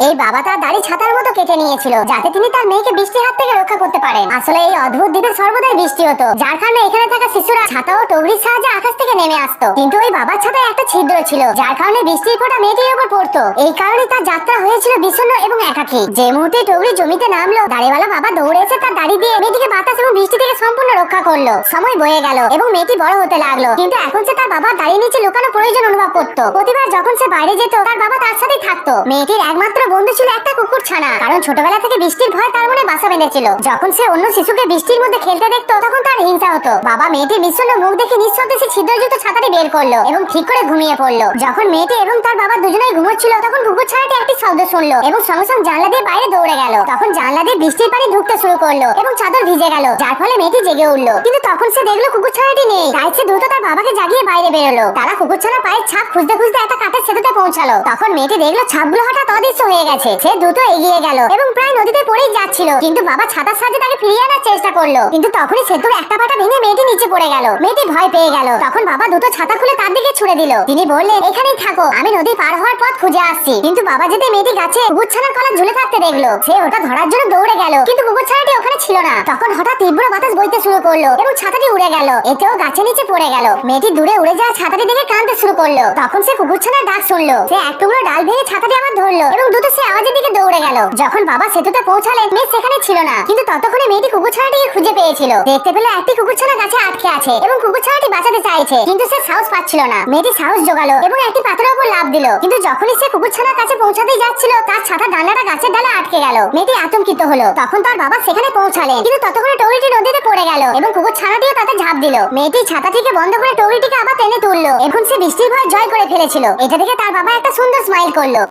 এই বাবা তার দাড়ি ছাতার মতো কেটে নিয়েছিল যাতে তিনি তার মেয়েকে বৃষ্টির হাত থেকে রক্ষা করতে পারেন। আসলে এই অদ্ভুত দ্বীপে সর্বদাই বৃষ্টি হতো, যার কারণে এখানে থাকা শিশুরা ছাতা ও টগরির সাহায্যে আকাশ থেকে নেমে আসতো। কিন্তু ওই বাবার ছাতায় একটা ছিদ্র ছিল, যার কারণে বৃষ্টির ফোঁটা মেয়েটির উপর পড়তো। এই কারণে তার যাত্রা হয়েছিল বিষণ্ণ এবং একাকী। যে মুহূর্তে টগরি জমিতে নামলো, দাড়িওয়ালা বাবা দৌড়ে এসে তার দাড়ি দিয়ে মেয়েটিকে বাতাস এবং বৃষ্টি থেকে সম্পূর্ণ রক্ষা করলো। সময় বয়ে গেল এবং মেয়েটি বড় হতে লাগলো, কিন্তু এখন সে তার বাবার দাড়ির নিচে লুকানো প্রয়োজন অনুভব করতো। প্রতিবার যখন সে বাইরে যেত, তার বাবা তার সাথেই থাকতো। মেয়েটির একমাত্র বন্ধু ছিল একটা কুকুর ছানা, কারণ ছোটবেলা থেকে বৃষ্টির ভয় তার মনে বাসা বেঁধেছিল। যখন সে অন্য শিশুকে বৃষ্টির মধ্যে খেলতে দেখতো, তখন তার হিংসা হতো। বাবা মেয়েটির বিষণ্ণ মুখ দেখে নিঃশব্দে সে ছিদ্রযুক্ত ছাতাটি বের করলো এবং ঠিক করে ঘুমিয়ে পড়লো। যখন মেয়েটি এবং তার বাবা দুজনেই ঘুমোচ্ছিল, তখন কুকুর ছানাটি একটি শব্দ শুনলো এবং সঙ্গে সঙ্গে জানলা দিয়ে বাইরে দৌড়ে গেল। তখন জানলা দিয়ে বৃষ্টির পানি ঢুকতে শুরু করলো এবং চাদর ভিজে গেল, যার ফলে মেয়েটি জেগে উঠলো। কিন্তু তখন সে দেখলো কুকুর ছানাটি নেই। তাই সে দ্রুত তার বাবাকে জাগিয়ে বাইরে বেরোলো। তারা কুকুর ছানার পায়ের ছাপ খুঁজতে খুঁজতে একটা কাঠের সেতুতে পৌঁছালো। তখন মেয়েটি দেখলো ছাপগুলো হঠাৎ অদৃশ্য হয়ে গেছে। সে দ্রুত এগিয়ে গেল এবং প্রায় নদীতে পড়েই যাচ্ছিল, কিন্তু বাবা ছাতার সাহায্যে তাকে ফিরিয়ে আনার চেষ্টা করলো। কিন্তু তখনই সেতুর একটা পাটা ভেঙে মেয়েটি নিচে পড়ে গেল। মেয়েটি ভয় পেয়ে গেল। তখন বাবা দুটো ছাতা খুলে তার দিকে ছুড়ে দিল। তিনি বললেন, এখানেই থাকো, আমি নদী পার হওয়ার পথ খুঁজে আসছি। কিন্তু বাবা যেতে মেয়েটি গাছে কুকুর ছানার কলা ঝুলে থাকতে দেখলো। সে ওটা ধরার জন্য দৌড়ে গেল, কিন্তু কুকুর ছানাটি ওখানে ছিল না। তখন হঠাৎ তীব্র বাতাস বইতে শুরু করলো এবং ছাতাটি উড়ে গেল। এতেও গাছের নিচে পড়ে গেল। মেয়েটি দূরে উড়ে যাওয়া ছাতাটি দেখে কাঁদতে শুরু করলো। তখন সে কুকুর ছানার ডাক শুনলো। সে এক টুকরো ডাল ভেঙে ছাতাটি আবার ধরলো এবং দ্রুত সে আওয়াজের দিকে দৌড়ে গেল। যখন বাবা সেতুতে পৌঁছালেন, মেয়ে সেখানে ছিল না, কিন্তু ততক্ষণে মেয়েটি কুকুর ছানাটিকে খুঁজে পেয়েছিল। দেখতে পেল একটি কুকুর ছানা গাছে আটকে আছে এবং কুকুর ছানাটি বাঁচাতে চাইছে, কিন্তু সে সাহস পাচ্ছিল না। মেয়েটি সাহস জোগালো এবং একটি পাথরের উপর লাফ দিল। কিন্তু যখনই সে কুকুর ছানার কাছে পৌঁছাতেই যাচ্ছিল, তার ছাতা ডান্ডাটা গাছের ডালে আটকে গেল। মেয়েটি আতঙ্কিত হলো। তখন তার বাবা সেখানে পৌঁছালেন, কিন্তু ততক্ষণে টগরিটি নদীতে পড়ে গেল এবং কুকুর ছানাটিও তাতে ঝাঁপ দিল। মেয়েটি ছাতাটিকে বন্ধ করে টগরিটিকে আবার টেনে তুললো। এখন সে বৃষ্টির ভয় জয় করে ফেলেছিল। এটা দেখে তার বাবা একটা সুন্দর স্মাইল করলো।